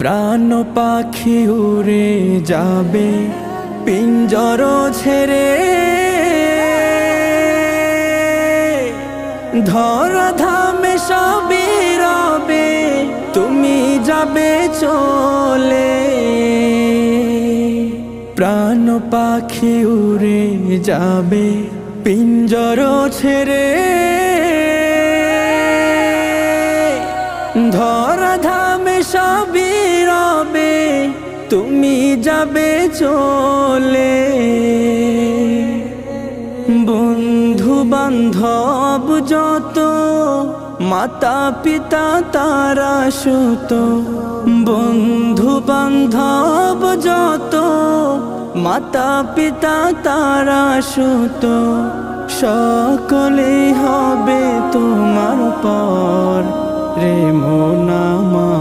প্রাণ পাখি উড়ে যাবে পিঞ্জর ছেড়ে, ধরা ধামে সবই রবে, তুমি যাবে চলে। প্রাণ পাখি উড়ে যাবে পিঞ্জর ছেড়ে, ধরা ধামে সবই রবে, তুমি যাবে চলে। বন্ধু বান্ধব যত, মাতা পিতা তারা সুত, বন্ধু বান্ধব যত, মাতা পিতা তারা সুত, সকলেই হবে তোমার পর রে মন আমার।